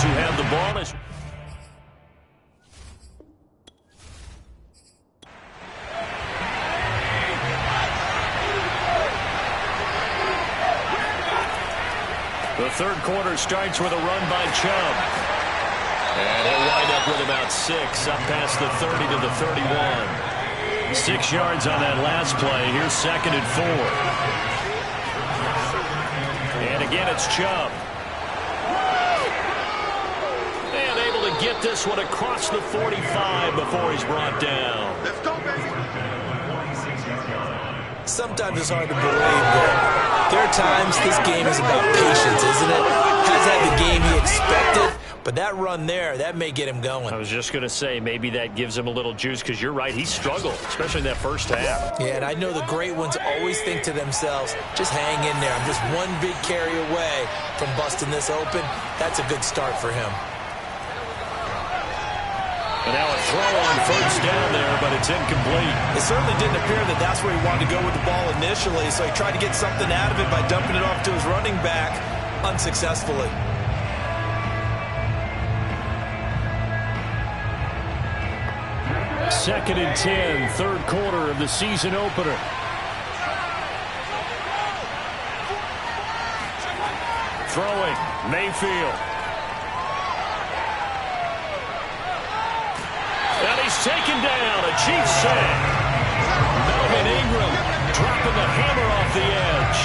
who have the ball as the third quarter starts with a run by Chubb. And he'll wind up with about 6, up past the 30 to the 31. 6 yards on that last play. Here's 2nd and 4. And again, it's Chubb. And able to get this one across the 45 before he's brought down. Let's go, baby. Sometimes it's hard to believe, but there are times this game is about patience, isn't it? Hasn't had the game he expected, but that run there, that may get him going. I was just going to say, maybe that gives him a little juice, because you're right, he struggled, especially in that first half. Yeah, and I know the great ones always think to themselves, just hang in there. I'm just one big carry away from busting this open. That's a good start for him. And now a throw on first down there, but it's incomplete. It certainly didn't appear that that's where he wanted to go with the ball initially, so he tried to get something out of it by dumping it off to his running back unsuccessfully. Second and 10, third quarter of the season opener. Throwing, Mayfield. And he's taken down, a Chiefs sack. Melvin Ingram dropping the hammer off the edge.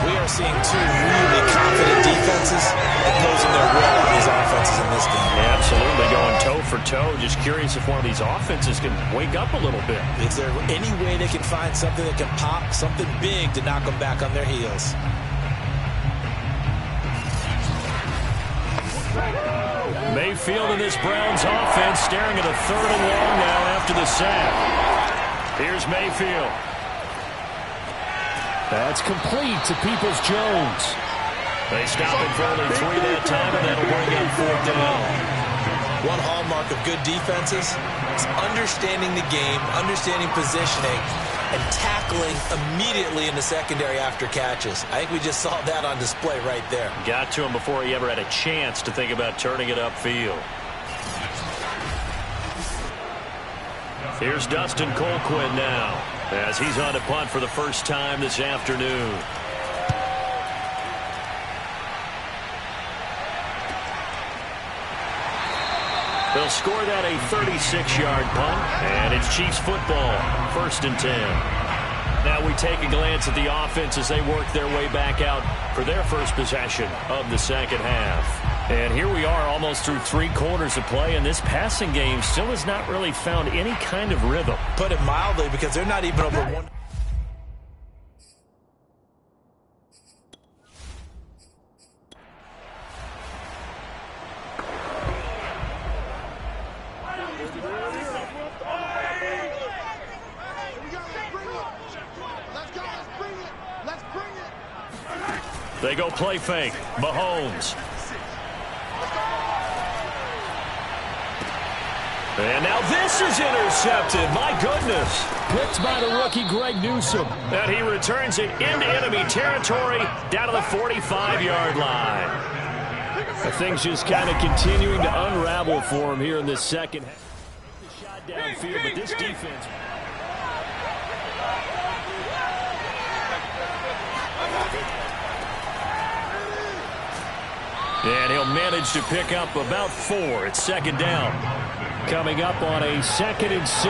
We are seeing two really confident defenses opposing their will on these offenses in this game. Yeah, absolutely, going toe for toe. Just curious if one of these offenses can wake up a little bit. Is there any way they can find something that can pop, something big to knock them back on their heels? Mayfield in this Browns offense staring at a 3rd and long now after the sack. Here's Mayfield. That's complete to Peoples-Jones. They stop it for only 3 that time, and that'll bring up 4th down. One hallmark of good defenses is understanding the game, understanding positioning, and tackling immediately in the secondary after catches. I think we just saw that on display right there. Got to him before he ever had a chance to think about turning it upfield. Here's Dustin Colquitt now, as he's on to punt for the first time this afternoon. They'll score that a 36-yard punt, and it's Chiefs football, 1st and 10. Now we take a glance at the offense as they work their way back out for their first possession of the second half. And here we are almost through 3 quarters of play, and this passing game still has not really found any kind of rhythm. Put it mildly, because they're not even over one. They go play fake. Mahomes. And now this is intercepted. My goodness. Picked by the rookie Greg Newsome. And he returns it into enemy territory down to the 45-yard line. Things just kind of continuing to unravel for him here in this second half. Shot downfield, but this defense... And he'll manage to pick up about 4. It's 2nd down. Coming up on a 2nd and 6.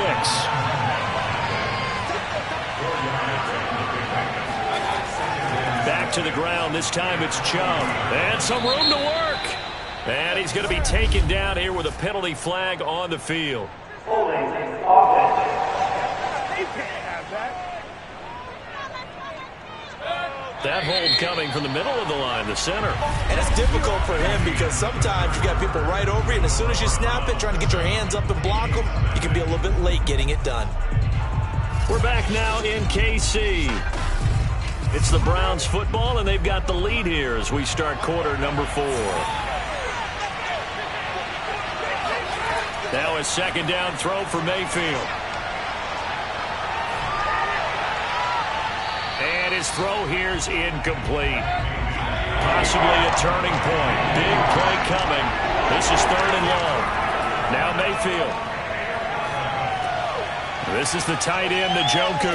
Back to the ground. This time it's Chubb. And some room to work. And he's going to be taken down here with a penalty flag on the field. Holding offense. They can't have that. That hold coming from the middle of the line, the center. And it's difficult for him because sometimes you got people right over you, and as soon as you snap it, trying to get your hands up and block them, you can be a little bit late getting it done. We're back now in KC. It's the Browns football, and they've got the lead here as we start quarter number 4. Now a 2nd down throw for Mayfield. And his throw here's incomplete. Possibly a turning point. Big play coming This is 3rd and long. Now Mayfield. This is the tight end, Njoku.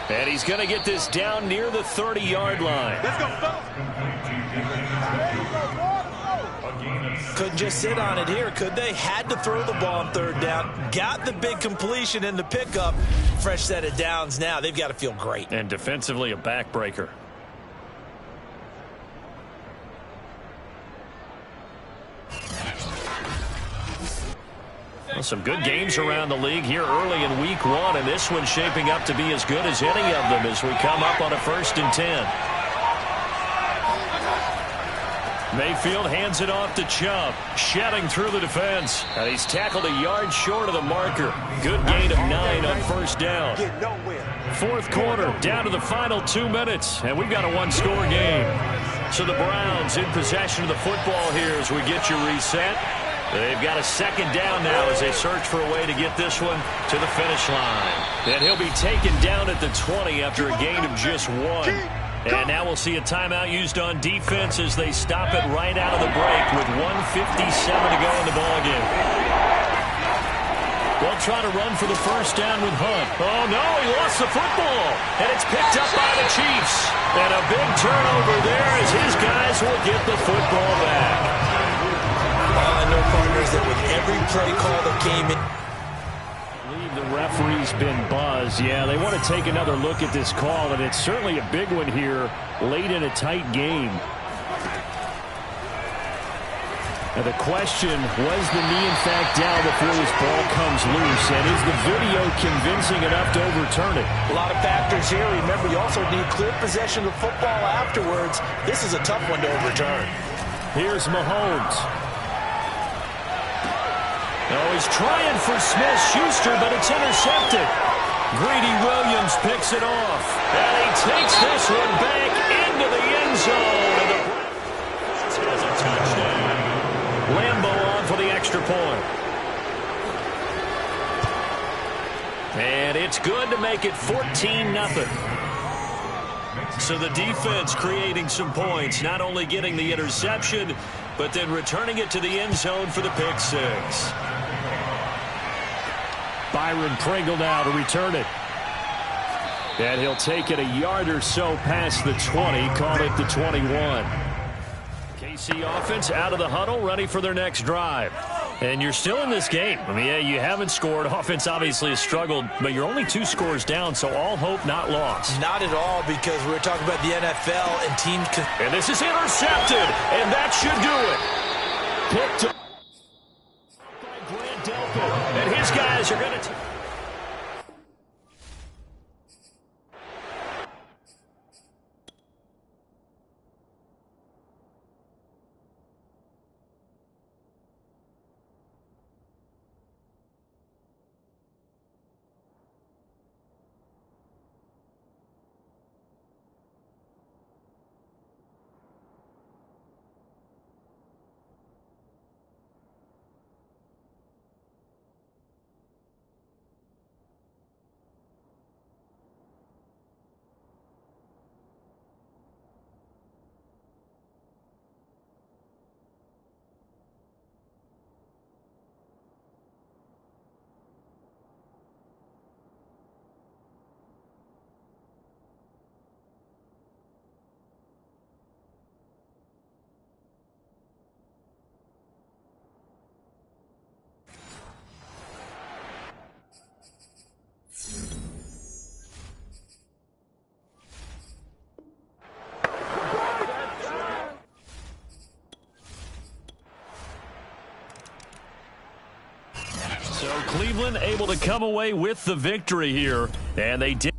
And he's going to get this down near the 30-yard line. Let's go, Couldn't just sit on it here, could they? Had to throw the ball on 3rd down. Got the big completion in the pickup. Fresh set of downs now. They've got to feel great. And defensively, a backbreaker. Well, some good games around the league here early in week 1, and this one's shaping up to be as good as any of them as we come up on a 1st and 10. Mayfield hands it off to Chubb, shedding through the defense. And he's tackled a yard short of the marker. Good gain of 9 on 1st down. 4th quarter, down to the final 2 minutes, and we've got a 1-score game. So the Browns in possession of the football here as we get you reset. They've got a 2nd down now as they search for a way to get this one to the finish line. And he'll be taken down at the 20 after a gain of just 1. And now we'll see a timeout used on defense as they stop it right out of the break with 1:57 to go in the ballgame. They'll try to run for the 1st down with Hunt. Oh, no, he lost the football. And it's picked up by the Chiefs. And a big turnover there as his guys will get the football back. I know, partners, that with every play call that came in, The referee's been buzzed. Yeah, they want to take another look at this call, and it's certainly a big one here late in a tight game. Now the question, was the knee in fact down before this ball comes loose, and is the video convincing enough to overturn it? a lot of factors here. Remember, you also need clear possession of football afterwards. This is a tough one to overturn. Here's Mahomes. Oh, he's trying for Smith-Schuster, but it's intercepted. Greedy Williams picks it off. And he takes this one back into the end zone. And the Browns has a touchdown. Lambeau on for the extra point. And it's good to make it 14-0. So the defense creating some points, not only getting the interception, but then returning it to the end zone for the pick 6. Byron Pringle now to return it. And he'll take it a yard or so past the 20, call it the 21. KC offense out of the huddle, ready for their next drive. And you're still in this game. I mean, yeah, you haven't scored. Offense obviously has struggled, but you're only 2 scores down, so all hope not lost. Not at all, because we're talking about the NFL and teams. And this is intercepted, and that should do it. Picked up by Grant Delpit, and his guys are going to... So Cleveland able to come away with the victory here, and they did.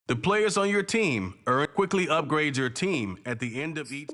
The players on your team quickly upgrade your team at the end of each.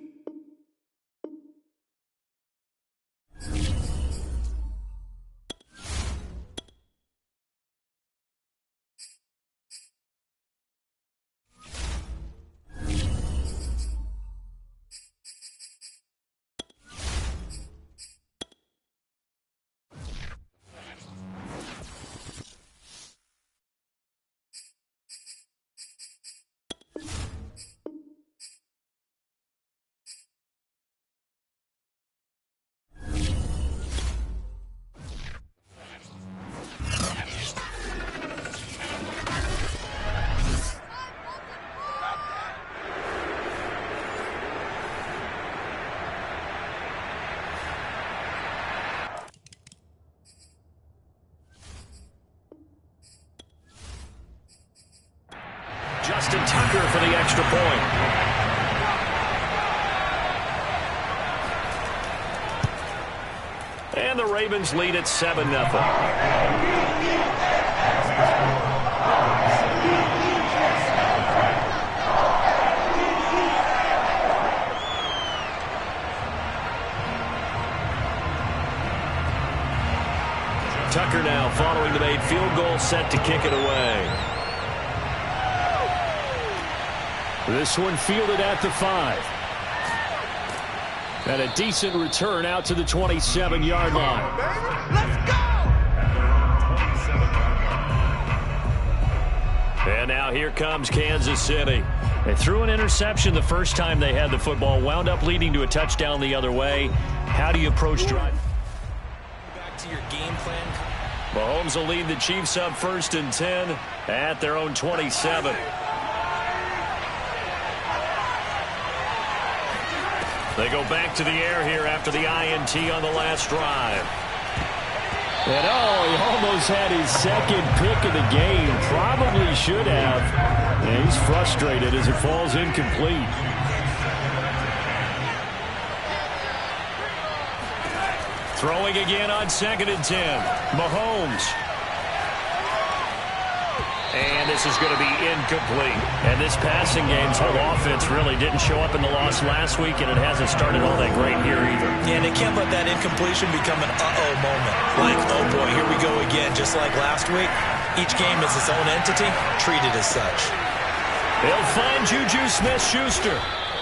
Justin Tucker for the extra point. And the Ravens lead at 7-0. Tucker now following the made field goal, set to kick it away. This one fielded at the 5. And a decent return out to the 27-yard line. Let's go! And now here comes Kansas City. They threw an interception the first time they had the football, wound up leading to a touchdown the other way. How do you approach drive? Back to your game plan. Mahomes will lead the Chiefs up 1st and 10 at their own 27. They go back to the air here after the INT on the last drive. And he almost had his second pick of the game. Probably should have. And he's frustrated as it falls incomplete. Throwing again on 2nd and 10. Mahomes. And this is going to be incomplete. And this passing game's whole offense really didn't show up in the loss last week, and it hasn't started all that great here either. Yeah, and they can't let that incompletion become an uh-oh moment. Like, oh boy, here we go again, just like last week. Each game is its own entity, treated as such. They'll find Juju Smith-Schuster.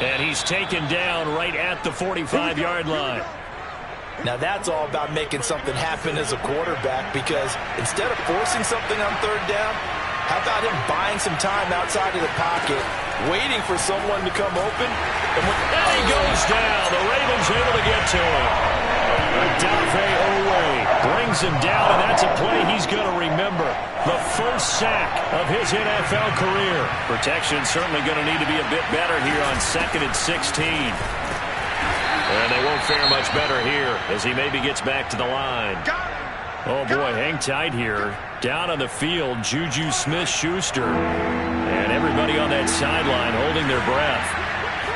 And he's taken down right at the 45-yard line. Now that's all about making something happen as a quarterback, because instead of forcing something on 3rd down, how about him buying some time outside of the pocket, waiting for someone to come open? And he goes down. The Ravens able to get to him. Odafe Oweh brings him down, and that's a play he's going to remember. The first sack of his NFL career. Protection certainly going to need to be a bit better here on 2nd and 16. And they won't fare much better here as he maybe gets back to the line. Oh, boy, hang tight here. Down on the field, Juju Smith-Schuster. And everybody on that sideline holding their breath.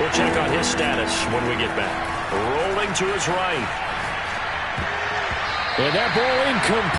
We'll check on his status when we get back. Rolling to his right. And that ball incomplete.